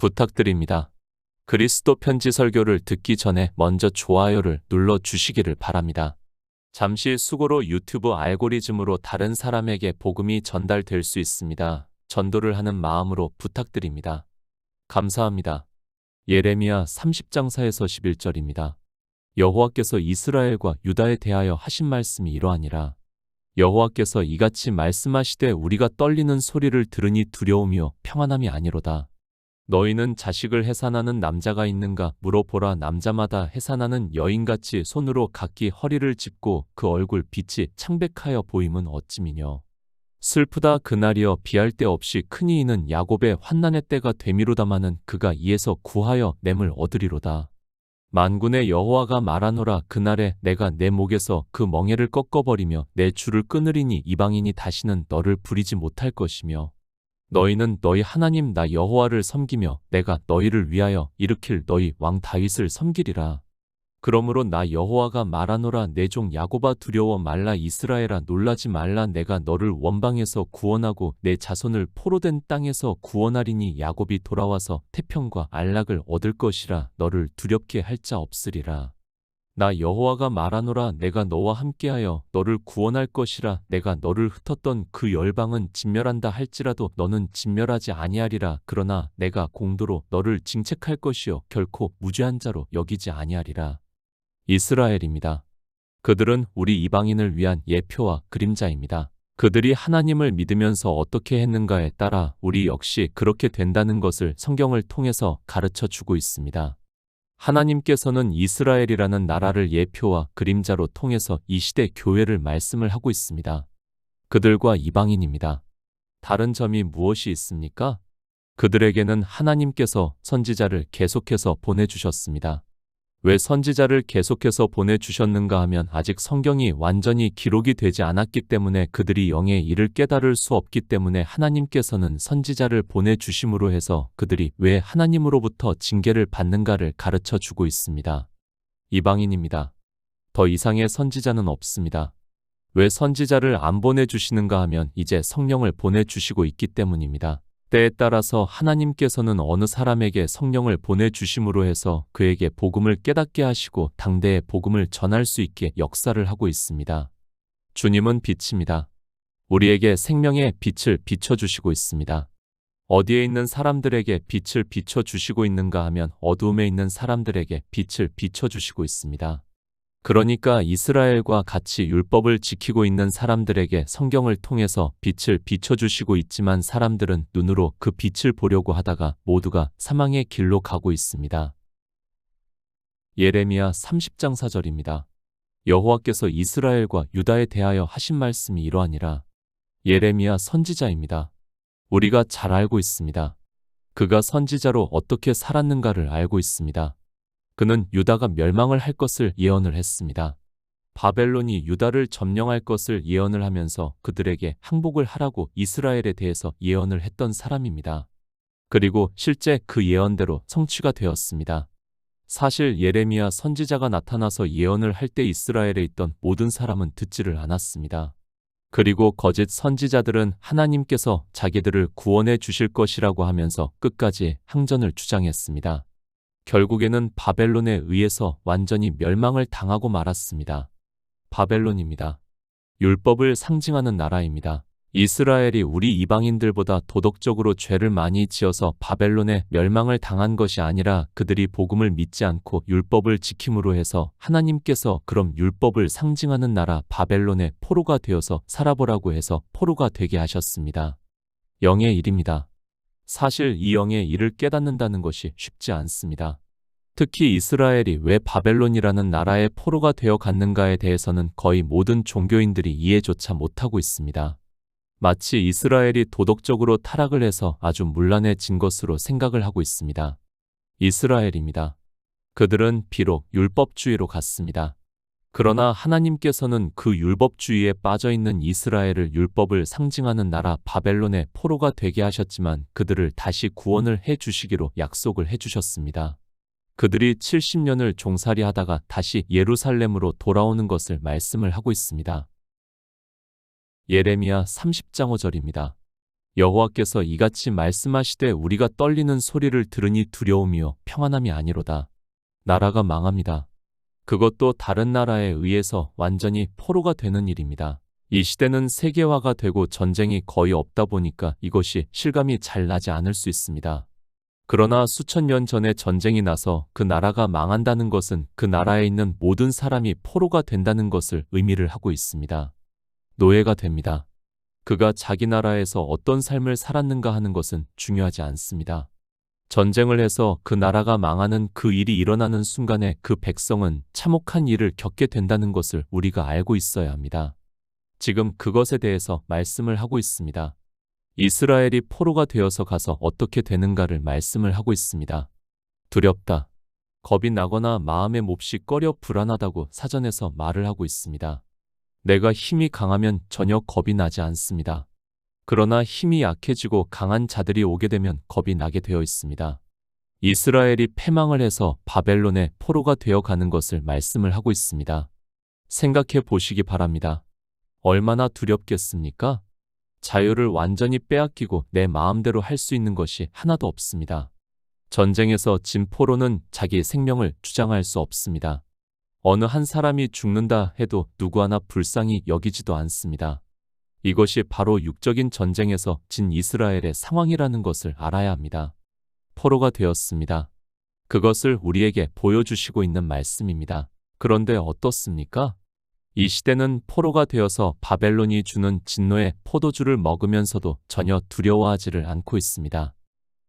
부탁드립니다. 그리스도 편지 설교를 듣기 전에 먼저 좋아요를 눌러 주시기를 바랍니다. 잠시 수고로 유튜브 알고리즘으로 다른 사람에게 복음이 전달될 수 있습니다. 전도를 하는 마음으로 부탁드립니다. 감사합니다. 예레미야 30장 4에서 11절입니다. 여호와께서 이스라엘과 유다에 대하여 하신 말씀이 이러하니라. 여호와께서 이같이 말씀하시되 우리가 떨리는 소리를 들으니 두려움이요 평안함이 아니로다. 너희는 자식을 해산하는 남자가 있는가 물어보라. 남자마다 해산하는 여인같이 손으로 각기 허리를 짚고 그 얼굴 빛이 창백하여 보임은 어찌미뇨. 슬프다 그날이여 비할 데 없이 크니 이는 야곱의 환난의 때가 되미로다마는 그가 이에서 구하여 냄을 얻으리로다. 만군의 여호와가 말하노라. 그날에 내가 내 목에서 그 멍에를 꺾어버리며 내 줄을 끊으리니 이방인이 다시는 너를 부리지 못할 것이며 너희는 너희 하나님 나 여호와를 섬기며 내가 너희를 위하여 일으킬 너희 왕 다윗을 섬기리라. 그러므로 나 여호와가 말하노라. 내 종 야곱아 두려워 말라. 이스라엘아 놀라지 말라. 내가 너를 원방에서 구원하고 내 자손을 포로된 땅에서 구원하리니 야곱이 돌아와서 태평과 안락을 얻을 것이라. 너를 두렵게 할 자 없으리라. 나 여호와가 말하노라. 내가 너와 함께하여 너를 구원할 것이라. 내가 너를 흩었던 그 열방은 진멸한다 할지라도 너는 진멸하지 아니하리라. 그러나 내가 공도로 너를 징책할 것이요 결코 무죄한 자로 여기지 아니하리라. 이스라엘입니다. 그들은 우리 이방인을 위한 예표와 그림자입니다. 그들이 하나님을 믿으면서 어떻게 했는가에 따라 우리 역시 그렇게 된다는 것을 성경을 통해서 가르쳐 주고 있습니다. 하나님께서는 이스라엘이라는 나라를 예표와 그림자로 통해서 이 시대 교회를 말씀을 하고 있습니다. 그들과 이방인입니다. 다른 점이 무엇이 있습니까? 그들에게는 하나님께서 선지자를 계속해서 보내주셨습니다. 왜 선지자를 계속해서 보내주셨는가 하면 아직 성경이 완전히 기록이 되지 않았기 때문에 그들이 영의 일을 깨달을 수 없기 때문에 하나님께서는 선지자를 보내주심으로 해서 그들이 왜 하나님으로부터 징계를 받는가를 가르쳐 주고 있습니다. 이방인입니다. 더 이상의 선지자는 없습니다. 왜 선지자를 안 보내주시는가 하면 이제 성령을 보내주시고 있기 때문입니다. 때에 따라서 하나님께서는 어느 사람에게 성령을 보내주심으로 해서 그에게 복음을 깨닫게 하시고 당대에 복음을 전할 수 있게 역사를 하고 있습니다. 주님은 빛입니다. 우리에게 생명의 빛을 비춰주시고 있습니다. 어디에 있는 사람들에게 빛을 비춰주시고 있는가 하면 어두움에 있는 사람들에게 빛을 비춰주시고 있습니다. 그러니까 이스라엘과 같이 율법을 지키고 있는 사람들에게 성경을 통해서 빛을 비춰주시고 있지만 사람들은 눈으로 그 빛을 보려고 하다가 모두가 사망의 길로 가고 있습니다. 예레미야 30장 4절입니다. 여호와께서 이스라엘과 유다에 대하여 하신 말씀이 이러하니라. 예레미야 선지자입니다. 우리가 잘 알고 있습니다. 그가 선지자로 어떻게 살았는가를 알고 있습니다. 그는 유다가 멸망을 할 것을 예언을 했습니다. 바벨론이 유다를 점령할 것을 예언을 하면서 그들에게 항복을 하라고 이스라엘에 대해서 예언을 했던 사람입니다. 그리고 실제 그 예언대로 성취가 되었습니다. 사실 예레미야 선지자가 나타나서 예언을 할 때 이스라엘에 있던 모든 사람은 듣지를 않았습니다. 그리고 거짓 선지자들은 하나님께서 자기들을 구원해 주실 것이라고 하면서 끝까지 항전을 주장했습니다. 결국에는 바벨론에 의해서 완전히 멸망을 당하고 말았습니다. 바벨론입니다. 율법을 상징하는 나라입니다. 이스라엘이 우리 이방인들보다 도덕적으로 죄를 많이 지어서 바벨론에 멸망을 당한 것이 아니라 그들이 복음을 믿지 않고 율법을 지킴으로 해서 하나님께서 그럼 율법을 상징하는 나라 바벨론의 포로가 되어서 살아보라고 해서 포로가 되게 하셨습니다. 영의 일입니다. 사실 이 영의 일을 깨닫는다는 것이 쉽지 않습니다. 특히 이스라엘이 왜 바벨론이라는 나라의 포로가 되어 갔는가에 대해서는 거의 모든 종교인들이 이해조차 못하고 있습니다. 마치 이스라엘이 도덕적으로 타락을 해서 아주 문란해진 것으로 생각을 하고 있습니다. 이스라엘입니다. 그들은 비록 율법주의로 갔습니다. 그러나 하나님께서는 그 율법주의에 빠져있는 이스라엘을 율법을 상징하는 나라 바벨론의 포로가 되게 하셨지만 그들을 다시 구원을 해주시기로 약속을 해주셨습니다. 그들이 70년을 종살이 하다가 다시 예루살렘으로 돌아오는 것을 말씀을 하고 있습니다. 예레미야 30장 5절입니다. 여호와께서 이같이 말씀하시되 우리가 떨리는 소리를 들으니 두려움이요 평안함이 아니로다. 나라가 망합니다. 그것도 다른 나라에 의해서 완전히 포로가 되는 일입니다. 이 시대는 세계화가 되고 전쟁이 거의 없다 보니까 이것이 실감이 잘 나지 않을 수 있습니다. 그러나 수천 년 전에 전쟁이 나서 그 나라가 망한다는 것은 그 나라에 있는 모든 사람이 포로가 된다는 것을 의미를 하고 있습니다. 노예가 됩니다. 그가 자기 나라에서 어떤 삶을 살았는가 하는 것은 중요하지 않습니다. 전쟁을 해서 그 나라가 망하는 그 일이 일어나는 순간에 그 백성은 참혹한 일을 겪게 된다는 것을 우리가 알고 있어야 합니다. 지금 그것에 대해서 말씀을 하고 있습니다. 이스라엘이 포로가 되어서 가서 어떻게 되는가를 말씀을 하고 있습니다. 두렵다. 겁이 나거나 마음에 몹시 꺼려 불안하다고 사전에서 말을 하고 있습니다. 내가 힘이 강하면 전혀 겁이 나지 않습니다. 그러나 힘이 약해지고 강한 자들이 오게 되면 겁이 나게 되어 있습니다. 이스라엘이 패망을 해서 바벨론의 포로가 되어 가는 것을 말씀을 하고 있습니다. 생각해 보시기 바랍니다. 얼마나 두렵겠습니까? 자유를 완전히 빼앗기고 내 마음대로 할 수 있는 것이 하나도 없습니다. 전쟁에서 진 포로는 자기 생명을 주장할 수 없습니다. 어느 한 사람이 죽는다 해도 누구 하나 불쌍히 여기지도 않습니다. 이것이 바로 육적인 전쟁에서 진 이스라엘의 상황이라는 것을 알아야 합니다. 포로가 되었습니다. 그것을 우리에게 보여주시고 있는 말씀입니다. 그런데 어떻습니까? 이 시대는 포로가 되어서 바벨론이 주는 진노의 포도주를 먹으면서도 전혀 두려워하지를 않고 있습니다.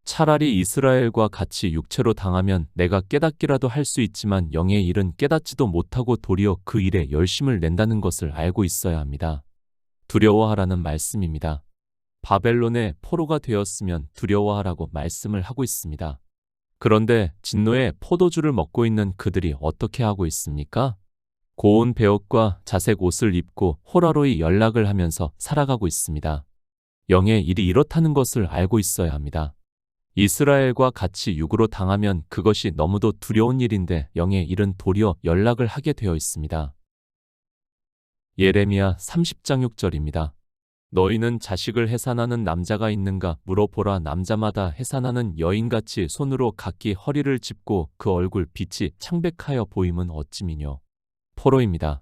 차라리 이스라엘과 같이 육체로 당하면 내가 깨닫기라도 할 수 있지만 영의 일은 깨닫지도 못하고 도리어 그 일에 열심을 낸다는 것을 알고 있어야 합니다. 두려워하라는 말씀입니다. 바벨론의 포로가 되었으면 두려워하라고 말씀을 하고 있습니다. 그런데 진노의 포도주를 먹고 있는 그들이 어떻게 하고 있습니까? 고운 배옷과 자색 옷을 입고 호라로이 연락을 하면서 살아가고 있습니다. 영의 일이 이렇다는 것을 알고 있어야 합니다. 이스라엘과 같이 육으로 당하면 그것이 너무도 두려운 일인데 영의 일은 도리어 연락을 하게 되어 있습니다. 예레미야 30장 6절입니다. 너희는 자식을 해산하는 남자가 있는가 물어보라. 남자마다 해산하는 여인같이 손으로 각기 허리를 짚고 그 얼굴 빛이 창백하여 보임은 어찌미뇨. 포로입니다.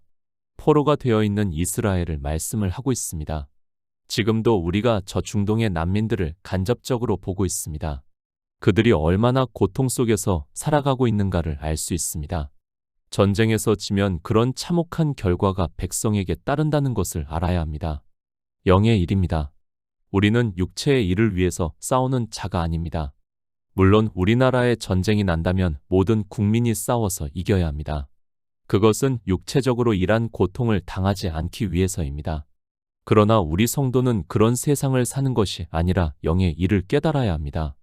포로가 되어 있는 이스라엘을 말씀을 하고 있습니다. 지금도 우리가 저 중동의 난민들을 간접적으로 보고 있습니다. 그들이 얼마나 고통 속에서 살아가고 있는가를 알 수 있습니다. 전쟁에서 지면 그런 참혹한 결과가 백성에게 따른다는 것을 알아야 합니다. 영의 일입니다. 우리는 육체의 일을 위해서 싸우는 자가 아닙니다. 물론 우리나라에 전쟁이 난다면 모든 국민이 싸워서 이겨야 합니다. 그것은 육체적으로 일한 고통을 당하지 않기 위해서입니다. 그러나 우리 성도는 그런 세상을 사는 것이 아니라 영의 일을 깨달아야 합니다.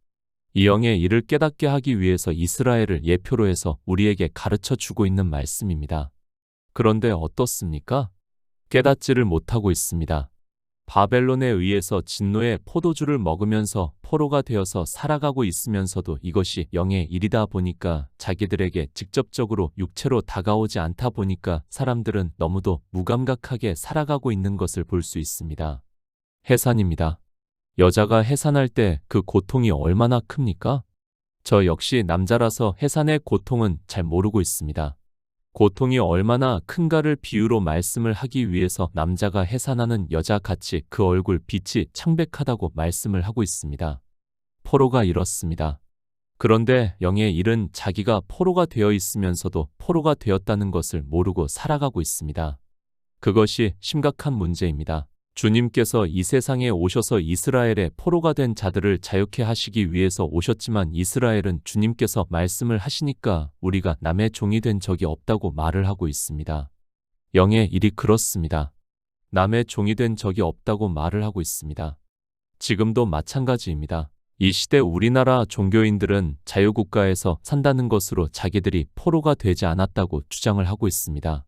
이 영의 일을 깨닫게 하기 위해서 이스라엘을 예표로 해서 우리에게 가르쳐 주고 있는 말씀입니다. 그런데 어떻습니까? 깨닫지를 못하고 있습니다. 바벨론에 의해서 진노의 포도주를 먹으면서 포로가 되어서 살아가고 있으면서도 이것이 영의 일이다 보니까 자기들에게 직접적으로 육체로 다가오지 않다 보니까 사람들은 너무도 무감각하게 살아가고 있는 것을 볼 수 있습니다. 해산입니다. 여자가 해산할 때 그 고통이 얼마나 큽니까? 저 역시 남자라서 해산의 고통은 잘 모르고 있습니다. 고통이 얼마나 큰가를 비유로 말씀을 하기 위해서 남자가 해산하는 여자같이 그 얼굴 빛이 창백하다고 말씀을 하고 있습니다. 포로가 이렇습니다. 그런데 영의 일은 자기가 포로가 되어 있으면서도 포로가 되었다는 것을 모르고 살아가고 있습니다. 그것이 심각한 문제입니다. 주님께서 이 세상에 오셔서 이스라엘의 포로가 된 자들을 자유케 하시기 위해서 오셨지만 이스라엘은 주님께서 말씀을 하시니까 우리가 남의 종이 된 적이 없다고 말을 하고 있습니다. 영의 일이 그렇습니다. 남의 종이 된 적이 없다고 말을 하고 있습니다. 지금도 마찬가지입니다. 이 시대 우리나라 종교인들은 자유국가에서 산다는 것으로 자기들이 포로가 되지 않았다고 주장을 하고 있습니다.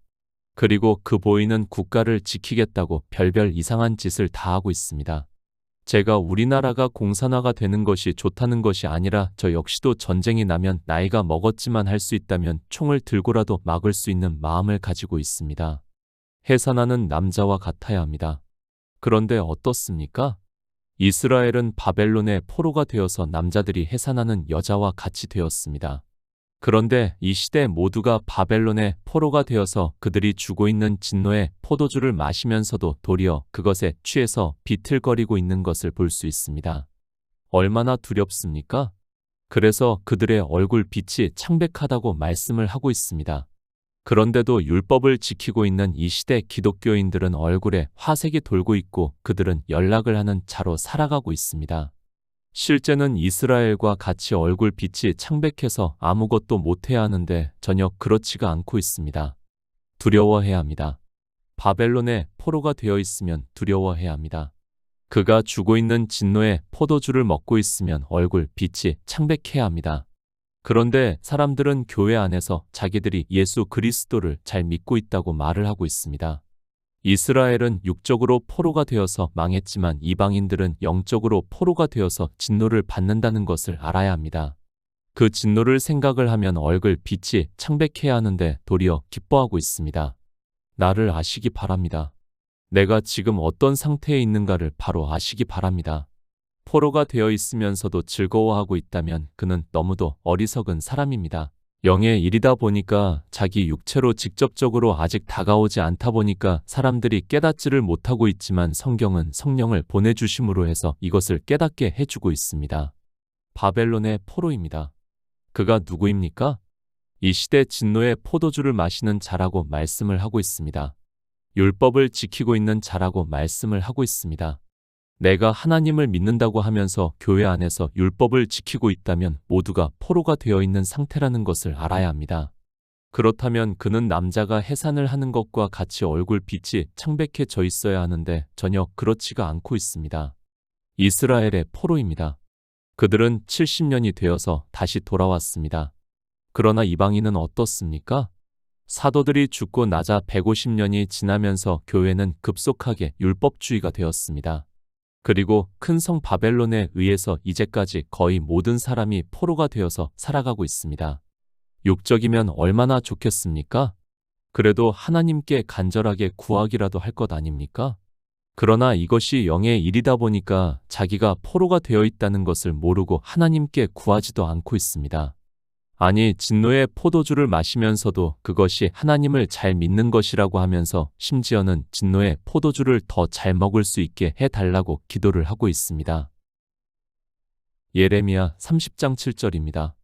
그리고 그 보이는 국가를 지키겠다고 별별 이상한 짓을 다 하고 있습니다. 제가 우리나라가 공산화가 되는 것이 좋다는 것이 아니라 저 역시도 전쟁이 나면 나이가 먹었지만 할 수 있다면 총을 들고라도 막을 수 있는 마음을 가지고 있습니다. 해산하는 남자와 같아야 합니다. 그런데 어떻습니까? 이스라엘은 바벨론의 포로가 되어서 남자들이 해산하는 여자와 같이 되었습니다. 그런데 이 시대 모두가 바벨론의 포로가 되어서 그들이 주고 있는 진노의 포도주를 마시면서도 도리어 그것에 취해서 비틀거리고 있는 것을 볼 수 있습니다. 얼마나 두렵습니까? 그래서 그들의 얼굴 빛이 창백하다고 말씀을 하고 있습니다. 그런데도 율법을 지키고 있는 이 시대 기독교인들은 얼굴에 화색이 돌고 있고 그들은 연락을 하는 자로 살아가고 있습니다. 실제는 이스라엘과 같이 얼굴 빛이 창백해서 아무것도 못해야 하는데 전혀 그렇지가 않고 있습니다. 두려워해야 합니다. 바벨론의 포로가 되어 있으면 두려워해야 합니다. 그가 주고 있는 진노의 포도주를 먹고 있으면 얼굴 빛이 창백해야 합니다. 그런데 사람들은 교회 안에서 자기들이 예수 그리스도를 잘 믿고 있다고 말을 하고 있습니다. 이스라엘은 육적으로 포로가 되어서 망했지만 이방인들은 영적으로 포로가 되어서 진노를 받는다는 것을 알아야 합니다. 그 진노를 생각을 하면 얼굴 빛이 창백해야 하는데 도리어 기뻐하고 있습니다. 나를 아시기 바랍니다. 내가 지금 어떤 상태에 있는가를 바로 아시기 바랍니다. 포로가 되어 있으면서도 즐거워하고 있다면 그는 너무도 어리석은 사람입니다. 영의 일이다 보니까 자기 육체로 직접적으로 아직 다가오지 않다 보니까 사람들이 깨닫지를 못하고 있지만 성경은 성령을 보내주심으로 해서 이것을 깨닫게 해주고 있습니다. 바벨론의 포로입니다. 그가 누구입니까? 이 시대 진노의 포도주를 마시는 자라고 말씀을 하고 있습니다. 율법을 지키고 있는 자라고 말씀을 하고 있습니다. 내가 하나님을 믿는다고 하면서 교회 안에서 율법을 지키고 있다면 모두가 포로가 되어 있는 상태라는 것을 알아야 합니다. 그렇다면 그는 남자가 해산을 하는 것과 같이 얼굴 빛이 창백해져 있어야 하는데 전혀 그렇지가 않고 있습니다. 이스라엘의 포로입니다. 그들은 70년이 되어서 다시 돌아왔습니다. 그러나 이방인은 어떻습니까? 사도들이 죽고 나자 150년이 지나면서 교회는 급속하게 율법주의가 되었습니다. 그리고 큰 성 바벨론에 의해서 이제까지 거의 모든 사람이 포로가 되어서 살아가고 있습니다. 육적이면 얼마나 좋겠습니까? 그래도 하나님께 간절하게 구하기라도 할 것 아닙니까? 그러나 이것이 영의 일이다 보니까 자기가 포로가 되어 있다는 것을 모르고 하나님께 구하지도 않고 있습니다. 아니, 진노의 포도주를 마시면서도 그것이 하나님을 잘 믿는 것이라고 하면서 심지어는 진노의 포도주를 더 잘 먹을 수 있게 해달라고 기도를 하고 있습니다. 예레미야 30장 7절입니다.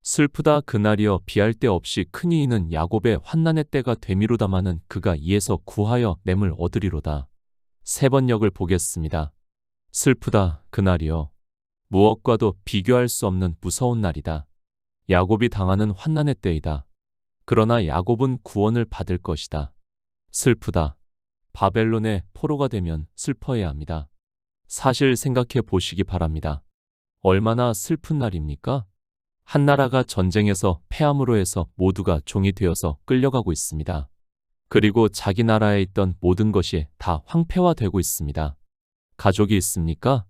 슬프다 그날이여 비할 데 없이 큰 이는 야곱의 환난의 때가 되미로다마는 그가 이에서 구하여 냄을 얻으리로다. 세 번역을 보겠습니다. 슬프다 그날이여. 무엇과도 비교할 수 없는 무서운 날이다. 야곱이 당하는 환난의 때이다. 그러나 야곱은 구원을 받을 것이다. 슬프다. 바벨론의 포로가 되면 슬퍼해야 합니다. 사실 생각해 보시기 바랍니다. 얼마나 슬픈 날입니까? 한 나라가 전쟁에서 패함으로 해서 모두가 종이 되어서 끌려가고 있습니다. 그리고 자기 나라에 있던 모든 것이 다 황폐화되고 있습니다. 가족이 있습니까?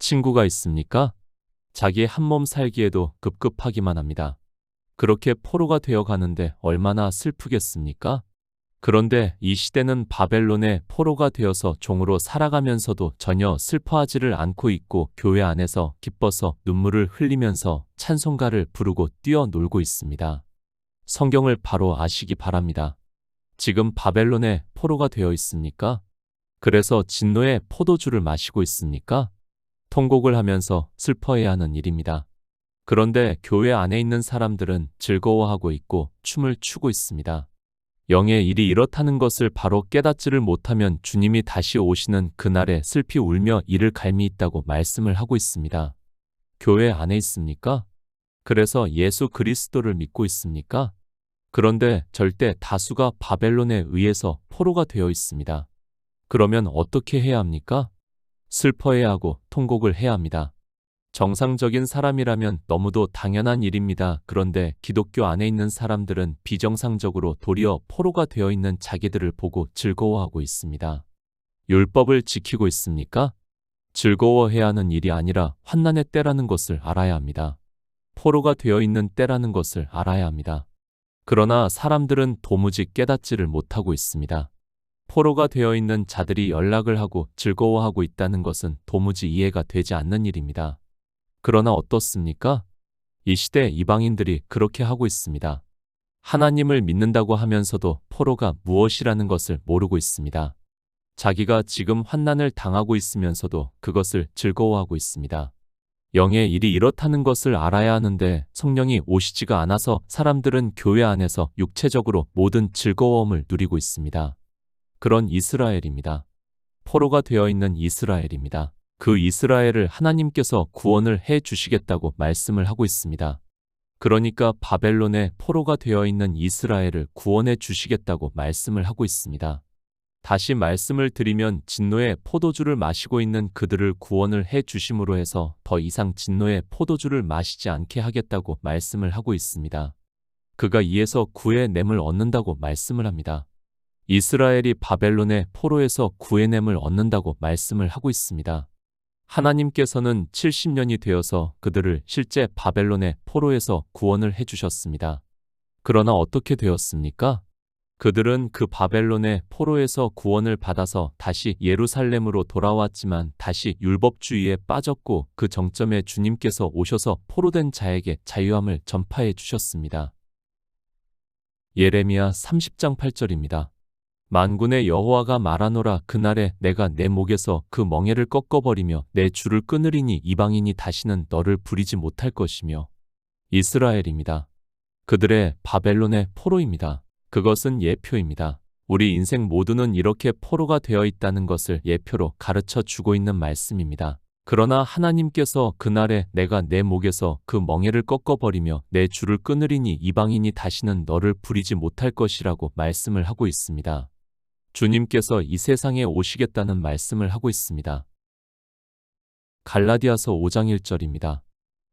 친구가 있습니까? 자기 한 몸 살기에도 급급하기만 합니다. 그렇게 포로가 되어 가는데 얼마나 슬프겠습니까? 그런데 이 시대는 바벨론의 포로가 되어서 종으로 살아가면서도 전혀 슬퍼하지를 않고 있고 교회 안에서 기뻐서 눈물을 흘리면서 찬송가를 부르고 뛰어놀고 있습니다. 성경을 바로 아시기 바랍니다. 지금 바벨론의 포로가 되어 있습니까? 그래서 진노의 포도주를 마시고 있습니까? 통곡을 하면서 슬퍼해야 하는 일입니다. 그런데 교회 안에 있는 사람들은 즐거워하고 있고 춤을 추고 있습니다. 영의 일이 이렇다는 것을 바로 깨닫지를 못하면 주님이 다시 오시는 그날에 슬피 울며 이를 갈미 있다고 말씀을 하고 있습니다. 교회 안에 있습니까? 그래서 예수 그리스도를 믿고 있습니까? 그런데 절대 다수가 바벨론에 의해서 포로가 되어 있습니다. 그러면 어떻게 해야 합니까? 슬퍼해야 하고 통곡을 해야 합니다. 정상적인 사람이라면 너무도 당연한 일입니다. 그런데 기독교 안에 있는 사람들은 비정상적으로 도리어 포로가 되어 있는 자기들을 보고 즐거워하고 있습니다. 율법을 지키고 있습니까? 즐거워해야 하는 일이 아니라 환난의 때라는 것을 알아야 합니다. 포로가 되어 있는 때라는 것을 알아야 합니다. 그러나 사람들은 도무지 깨닫지를 못하고 있습니다. 포로가 되어 있는 자들이 연락을 하고 즐거워하고 있다는 것은 도무지 이해가 되지 않는 일입니다. 그러나 어떻습니까? 이 시대 이방인들이 그렇게 하고 있습니다. 하나님을 믿는다고 하면서도 포로가 무엇이라는 것을 모르고 있습니다. 자기가 지금 환난을 당하고 있으면서도 그것을 즐거워하고 있습니다. 영의 일이 이렇다는 것을 알아야 하는데 성령이 오시지가 않아서 사람들은 교회 안에서 육체적으로 모든 즐거움을 누리고 있습니다. 그런 이스라엘입니다. 포로가 되어 있는 이스라엘입니다. 그 이스라엘을 하나님께서 구원을 해 주시겠다고 말씀을 하고 있습니다. 그러니까 바벨론의 포로가 되어 있는 이스라엘을 구원해 주시겠다고 말씀을 하고 있습니다. 다시 말씀을 드리면 진노의 포도주를 마시고 있는 그들을 구원을 해 주심으로 해서 더 이상 진노의 포도주를 마시지 않게 하겠다고 말씀을 하고 있습니다. 그가 이에서 구의 냄을 얻는다고 말씀을 합니다. 이스라엘이 바벨론의 포로에서 구의 냄을 얻는다고 말씀을 하고 있습니다. 하나님께서는 70년이 되어서 그들을 실제 바벨론의 포로에서 구원을 해 주셨습니다. 그러나 어떻게 되었습니까? 그들은 그 바벨론의 포로에서 구원을 받아서 다시 예루살렘으로 돌아왔지만 다시 율법주의에 빠졌고 그 정점에 주님께서 오셔서 포로된 자에게 자유함을 전파해 주셨습니다. 예레미야 30장 8절입니다. 만군의 여호와가 말하노라 그날에 내가 내 목에서 그 멍에를 꺾어버리며 내 줄을 끊으리니 이방인이 다시는 너를 부리지 못할 것이며. 이스라엘입니다. 그들의 바벨론의 포로입니다. 그것은 예표입니다. 우리 인생 모두는 이렇게 포로가 되어 있다는 것을 예표로 가르쳐 주고 있는 말씀입니다. 그러나 하나님께서 그날에 내가 내 목에서 그 멍에를 꺾어버리며 내 줄을 끊으리니 이방인이 다시는 너를 부리지 못할 것이라고 말씀을 하고 있습니다. 주님께서 이 세상에 오시겠다는 말씀을 하고 있습니다. 갈라디아서 5장 1절입니다.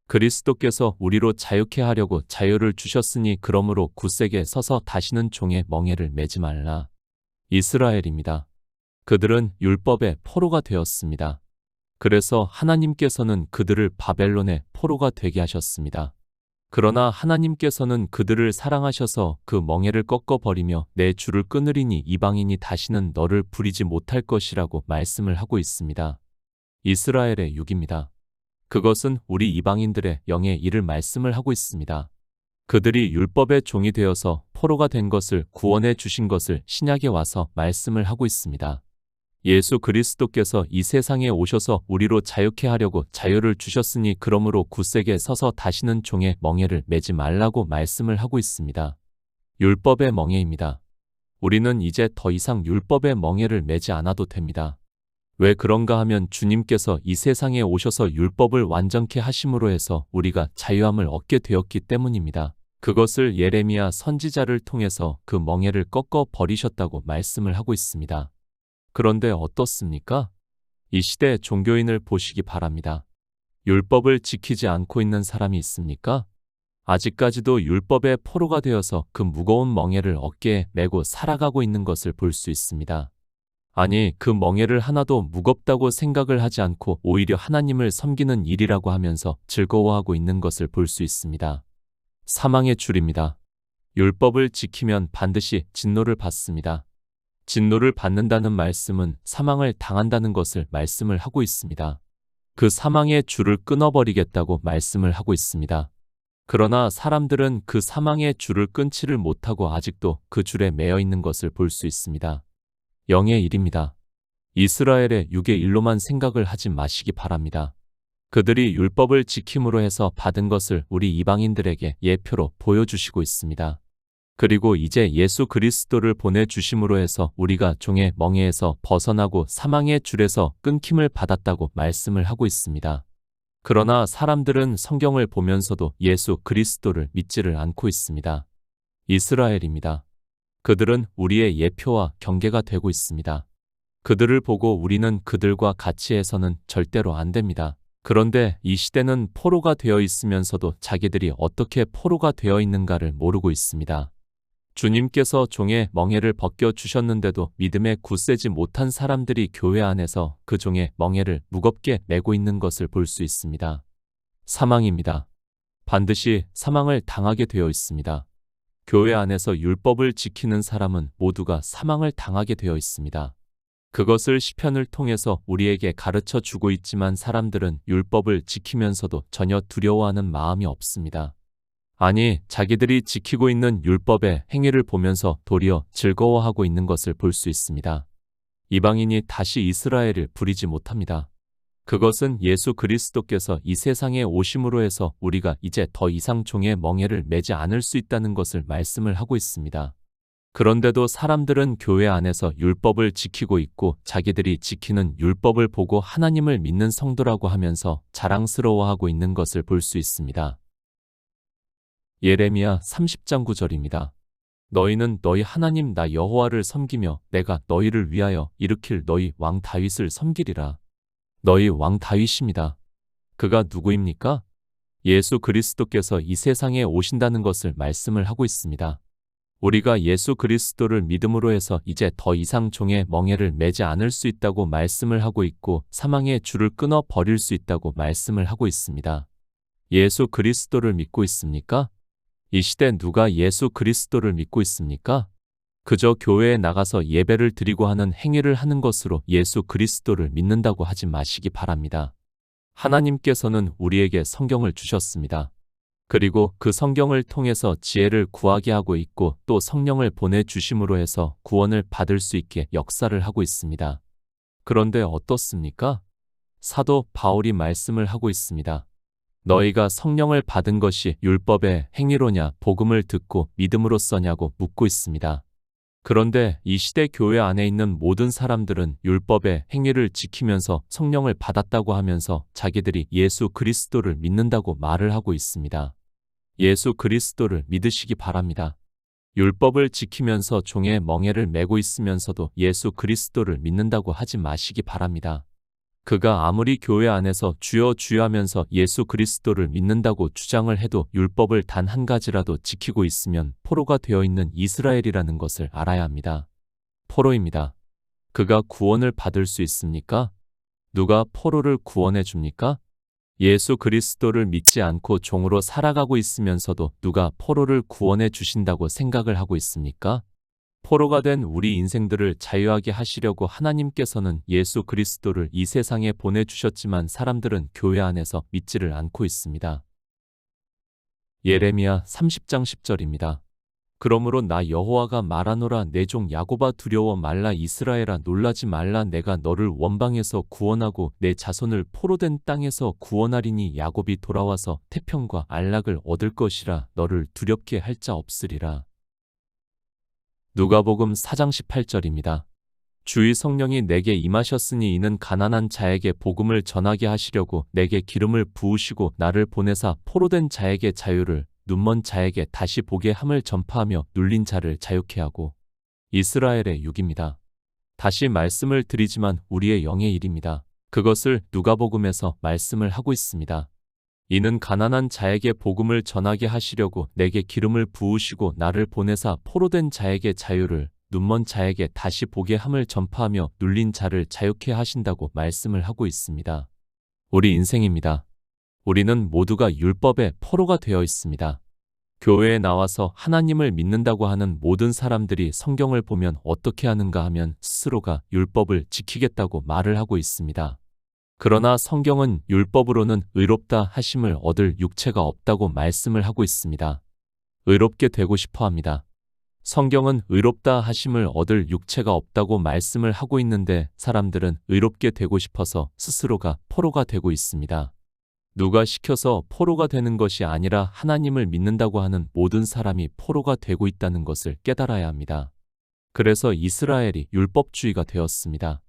그리스도께서 우리로 자유케 하려고 자유를 주셨으니 그러므로 굳세게 서서 다시는 종의 멍에를 매지 말라. 이스라엘입니다. 그들은 율법의 포로가 되었습니다. 그래서 하나님께서는 그들을 바벨론의 포로가 되게 하셨습니다. 그러나 하나님께서는 그들을 사랑하셔서 그 멍에를 꺾어버리며 내 줄을 끊으리니 이방인이 다시는 너를 부리지 못할 것이라고 말씀을 하고 있습니다. 이스라엘의 육입니다. 그것은 우리 이방인들의 영의 일을 말씀을 하고 있습니다. 그들이 율법의 종이 되어서 포로가 된 것을 구원해 주신 것을 신약에 와서 말씀을 하고 있습니다. 예수 그리스도께서 이 세상에 오셔서 우리로 자유케 하려고 자유를 주셨으니 그러므로 굳세게 서서 다시는 종의 멍에를 매지 말라고 말씀을 하고 있습니다. 율법의 멍에입니다. 우리는 이제 더 이상 율법의 멍에를 매지 않아도 됩니다. 왜 그런가 하면 주님께서 이 세상에 오셔서 율법을 완전케 하심으로 해서 우리가 자유함을 얻게 되었기 때문입니다. 그것을 예레미야 선지자를 통해서 그 멍에를 꺾어 버리셨다고 말씀을 하고 있습니다. 그런데 어떻습니까? 이 시대 종교인을 보시기 바랍니다. 율법을 지키지 않고 있는 사람이 있습니까? 아직까지도 율법의 포로가 되어서 그 무거운 멍에를 어깨에 메고 살아가고 있는 것을 볼 수 있습니다. 아니, 그 멍에를 하나도 무겁다고 생각을 하지 않고 오히려 하나님을 섬기는 일이라고 하면서 즐거워하고 있는 것을 볼 수 있습니다. 사망의 줄입니다. 율법을 지키면 반드시 진노를 받습니다. 진노를 받는다는 말씀은 사망을 당한다는 것을 말씀을 하고 있습니다. 그 사망의 줄을 끊어버리겠다고 말씀을 하고 있습니다. 그러나 사람들은 그 사망의 줄을 끊지를 못하고 아직도 그 줄에 매여 있는 것을 볼 수 있습니다. 영의 일입니다. 이스라엘의 육의 일로만 생각을 하지 마시기 바랍니다. 그들이 율법을 지킴으로 해서 받은 것을 우리 이방인들에게 예표로 보여주시고 있습니다. 그리고 이제 예수 그리스도를 보내주심으로 해서 우리가 종의 멍에에서 벗어나고 사망의 줄에서 끊김을 받았다고 말씀을 하고 있습니다. 그러나 사람들은 성경을 보면서도 예수 그리스도를 믿지를 않고 있습니다. 이스라엘입니다. 그들은 우리의 예표와 경계가 되고 있습니다. 그들을 보고 우리는 그들과 같이 해서는 절대로 안 됩니다. 그런데 이 시대는 포로가 되어 있으면서도 자기들이 어떻게 포로가 되어 있는가를 모르고 있습니다. 주님께서 종의 멍에를 벗겨 주셨는데도 믿음에 굳세지 못한 사람들이 교회 안에서 그 종의 멍에를 무겁게 메고 있는 것을 볼 수 있습니다. 사망입니다. 반드시 사망을 당하게 되어 있습니다. 교회 안에서 율법을 지키는 사람은 모두가 사망을 당하게 되어 있습니다. 그것을 시편을 통해서 우리에게 가르쳐 주고 있지만 사람들은 율법을 지키면서도 전혀 두려워하는 마음이 없습니다. 아니, 자기들이 지키고 있는 율법의 행위를 보면서 도리어 즐거워하고 있는 것을 볼 수 있습니다. 이방인이 다시 이스라엘을 부리지 못합니다. 그것은 예수 그리스도께서 이 세상에 오심으로 해서 우리가 이제 더 이상 종의 멍에를 매지 않을 수 있다는 것을 말씀을 하고 있습니다. 그런데도 사람들은 교회 안에서 율법을 지키고 있고 자기들이 지키는 율법을 보고 하나님을 믿는 성도라고 하면서 자랑스러워하고 있는 것을 볼 수 있습니다. 예레미야 30장 9절입니다. 너희는 너희 하나님 나 여호와를 섬기며 내가 너희를 위하여 일으킬 너희 왕 다윗을 섬기리라. 너희 왕 다윗입니다. 그가 누구입니까? 예수 그리스도께서 이 세상에 오신다는 것을 말씀을 하고 있습니다. 우리가 예수 그리스도를 믿음으로 해서 이제 더 이상 종의 멍에를 매지 않을 수 있다고 말씀을 하고 있고 사망의 줄을 끊어 버릴 수 있다고 말씀을 하고 있습니다. 예수 그리스도를 믿고 있습니까? 이 시대 누가 예수 그리스도를 믿고 있습니까? 그저 교회에 나가서 예배를 드리고 하는 행위를 하는 것으로 예수 그리스도를 믿는다고 하지 마시기 바랍니다. 하나님께서는 우리에게 성경을 주셨습니다. 그리고 그 성경을 통해서 지혜를 구하게 하고 있고 또 성령을 보내주심으로 해서 구원을 받을 수 있게 역사를 하고 있습니다. 그런데 어떻습니까? 사도 바울이 말씀을 하고 있습니다. 너희가 성령을 받은 것이 율법의 행위로냐 복음을 듣고 믿음으로써냐고 묻고 있습니다. 그런데 이 시대 교회 안에 있는 모든 사람들은 율법의 행위를 지키면서 성령을 받았다고 하면서 자기들이 예수 그리스도를 믿는다고 말을 하고 있습니다. 예수 그리스도를 믿으시기 바랍니다. 율법을 지키면서 종의 멍에를 메고 있으면서도 예수 그리스도를 믿는다고 하지 마시기 바랍니다. 그가 아무리 교회 안에서 주여 주여 하면서 예수 그리스도를 믿는다고 주장을 해도 율법을 단 한 가지라도 지키고 있으면 포로가 되어 있는 이스라엘이라는 것을 알아야 합니다. 포로입니다. 그가 구원을 받을 수 있습니까? 누가 포로를 구원해 줍니까? 예수 그리스도를 믿지 않고 종으로 살아가고 있으면서도 누가 포로를 구원해 주신다고 생각을 하고 있습니까? 포로가 된 우리 인생들을 자유하게 하시려고 하나님께서는 예수 그리스도를 이 세상에 보내주셨지만 사람들은 교회 안에서 믿지를 않고 있습니다. 예레미야 30장 10절입니다. 그러므로 나 여호와가 말하노라 내 종 야곱아 두려워 말라 이스라엘아 놀라지 말라 내가 너를 원방에서 구원하고 내 자손을 포로된 땅에서 구원하리니 야곱이 돌아와서 태평과 안락을 얻을 것이라 너를 두렵게 할 자 없으리라. 누가복음 4장 18절입니다. 주의 성령이 내게 임하셨으니 이는 가난한 자에게 복음을 전하게 하시려고 내게 기름을 부으시고 나를 보내사 포로된 자에게 자유를 눈먼 자에게 다시 보게 함을 전파하며 눌린 자를 자유케 하고 이스라엘의 육입니다. 다시 말씀을 드리지만 우리의 영의 일입니다. 그것을 누가복음에서 말씀을 하고 있습니다. 이는 가난한 자에게 복음을 전하게 하시려고 내게 기름을 부으시고 나를 보내사 포로된 자에게 자유를 눈먼 자에게 다시 보게 함을 전파하며 눌린 자를 자유케 하신다고 말씀을 하고 있습니다. 우리 인생입니다. 우리는 모두가 율법의 포로가 되어 있습니다. 교회에 나와서 하나님을 믿는다고 하는 모든 사람들이 성경을 보면 어떻게 하는가 하면 스스로가 율법을 지키겠다고 말을 하고 있습니다. 그러나 성경은 율법으로는 의롭다 하심을 얻을 육체가 없다고 말씀을 하고 있습니다. 의롭게 되고 싶어 합니다. 성경은 의롭다 하심을 얻을 육체가 없다고 말씀을 하고 있는데 사람들은 의롭게 되고 싶어서 스스로가 포로가 되고 있습니다. 누가 시켜서 포로가 되는 것이 아니라 하나님을 믿는다고 하는 모든 사람이 포로가 되고 있다는 것을 깨달아야 합니다. 그래서 이스라엘이 율법주의가 되었습니다.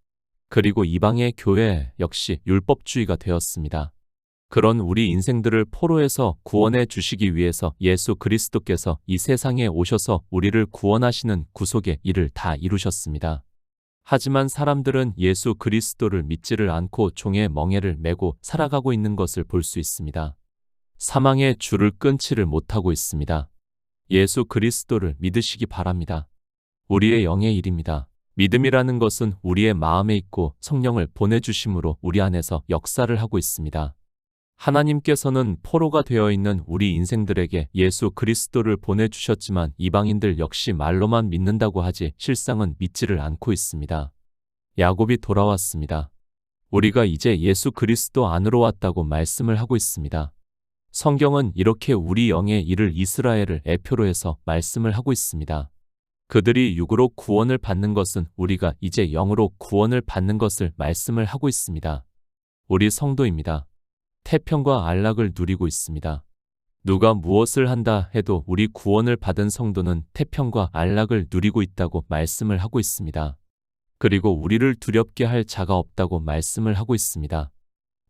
그리고 이방의 교회 역시 율법주의가 되었습니다. 그런 우리 인생들을 포로에서 구원해 주시기 위해서 예수 그리스도께서 이 세상에 오셔서 우리를 구원하시는 구속의 일을 다 이루셨습니다. 하지만 사람들은 예수 그리스도를 믿지를 않고 종의 멍에를 메고 살아가고 있는 것을 볼 수 있습니다. 사망의 줄을 끊지를 못하고 있습니다. 예수 그리스도를 믿으시기 바랍니다. 우리의 영의 일입니다. 믿음이라는 것은 우리의 마음에 있고 성령을 보내주심으로 우리 안에서 역사를 하고 있습니다. 하나님께서는 포로가 되어 있는 우리 인생들에게 예수 그리스도를 보내주셨지만 이방인들 역시 말로만 믿는다고 하지 실상은 믿지를 않고 있습니다. 야곱이 돌아왔습니다. 우리가 이제 예수 그리스도 안으로 왔다고 말씀을 하고 있습니다. 성경은 이렇게 우리 영의 이를 이스라엘을 애표로 해서 말씀을 하고 있습니다. 그들이 육으로 구원을 받는 것은 우리가 이제 영으로 구원을 받는 것을 말씀을 하고 있습니다. 우리 성도입니다. 태평과 안락을 누리고 있습니다. 누가 무엇을 한다 해도 우리 구원을 받은 성도는 태평과 안락을 누리고 있다고 말씀을 하고 있습니다. 그리고 우리를 두렵게 할 자가 없다고 말씀을 하고 있습니다.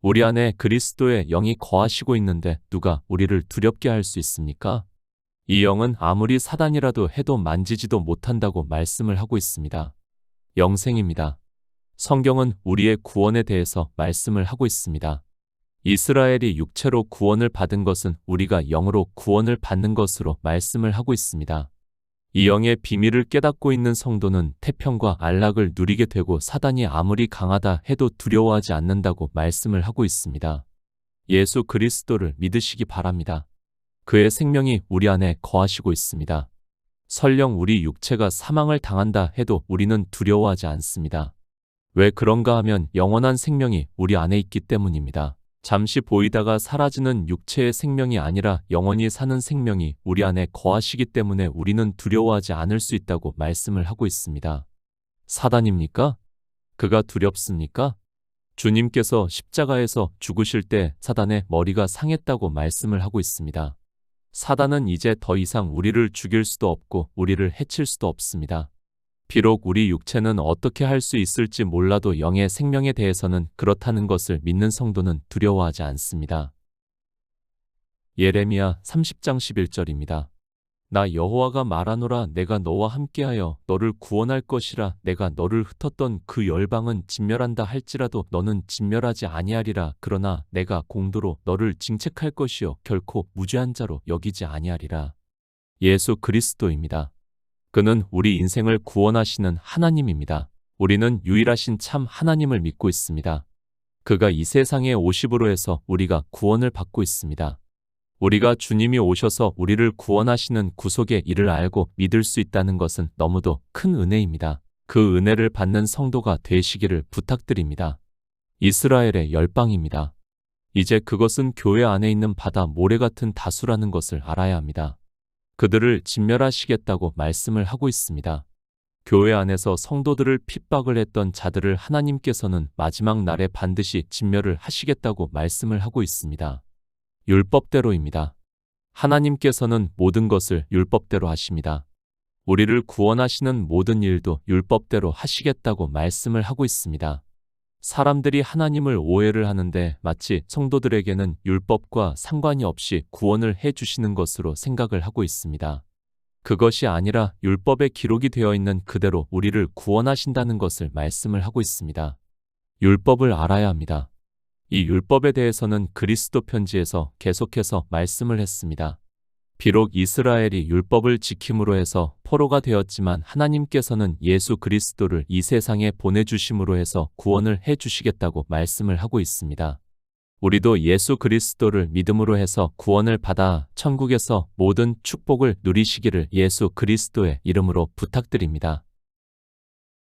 우리 안에 그리스도의 영이 거하시고 있는데 누가 우리를 두렵게 할 수 있습니까? 이 영은 아무리 사단이라도 해도 만지지도 못한다고 말씀을 하고 있습니다. 영생입니다. 성경은 우리의 구원에 대해서 말씀을 하고 있습니다. 이스라엘이 육체로 구원을 받은 것은 우리가 영으로 구원을 받는 것으로 말씀을 하고 있습니다. 이 영의 비밀을 깨닫고 있는 성도는 태평과 안락을 누리게 되고 사단이 아무리 강하다 해도 두려워하지 않는다고 말씀을 하고 있습니다. 예수 그리스도를 믿으시기 바랍니다. 그의 생명이 우리 안에 거하시고 있습니다. 설령 우리 육체가 사망을 당한다 해도 우리는 두려워하지 않습니다. 왜 그런가 하면 영원한 생명이 우리 안에 있기 때문입니다. 잠시 보이다가 사라지는 육체의 생명이 아니라 영원히 사는 생명이 우리 안에 거하시기 때문에 우리는 두려워하지 않을 수 있다고 말씀을 하고 있습니다. 사단입니까? 그가 두렵습니까? 주님께서 십자가에서 죽으실 때 사단의 머리가 상했다고 말씀을 하고 있습니다. 사단은 이제 더 이상 우리를 죽일 수도 없고 우리를 해칠 수도 없습니다. 비록 우리 육체는 어떻게 할 수 있을지 몰라도 영의 생명에 대해서는 그렇다는 것을 믿는 성도는 두려워하지 않습니다. 예레미야 30장 11절입니다. 나 여호와가 말하노라 내가 너와 함께하여 너를 구원할 것이라 내가 너를 흩었던 그 열방은 진멸한다 할지라도 너는 진멸하지 아니하리라 그러나 내가 공도로 너를 징책할 것이요 결코 무죄한 자로 여기지 아니하리라. 예수 그리스도입니다. 그는 우리 인생을 구원하시는 하나님입니다. 우리는 유일하신 참 하나님을 믿고 있습니다. 그가 이 세상에 오심으로 해서 우리가 구원을 받고 있습니다. 우리가 주님이 오셔서 우리를 구원하시는 구속의 일을 알고 믿을 수 있다는 것은 너무도 큰 은혜입니다. 그 은혜를 받는 성도가 되시기를 부탁드립니다. 이스라엘의 열방입니다. 이제 그것은 교회 안에 있는 바다 모래 같은 다수라는 것을 알아야 합니다. 그들을 진멸하시겠다고 말씀을 하고 있습니다. 교회 안에서 성도들을 핍박을 했던 자들을 하나님께서는 마지막 날에 반드시 진멸을 하시겠다고 말씀을 하고 있습니다. 율법대로입니다. 하나님께서는 모든 것을 율법대로 하십니다. 우리를 구원하시는 모든 일도 율법대로 하시겠다고 말씀을 하고 있습니다. 사람들이 하나님을 오해를 하는데 마치 성도들에게는 율법과 상관이 없이 구원을 해주시는 것으로 생각을 하고 있습니다. 그것이 아니라 율법에 기록이 되어 있는 그대로 우리를 구원하신다는 것을 말씀을 하고 있습니다. 율법을 알아야 합니다. 이 율법에 대해서는 그리스도 편지에서 계속해서 말씀을 했습니다. 비록 이스라엘이 율법을 지킴으로 해서 포로가 되었지만 하나님께서는 예수 그리스도를 이 세상에 보내주심으로 해서 구원을 해주시겠다고 말씀을 하고 있습니다. 우리도 예수 그리스도를 믿음으로 해서 구원을 받아 천국에서 모든 축복을 누리시기를 예수 그리스도의 이름으로 부탁드립니다.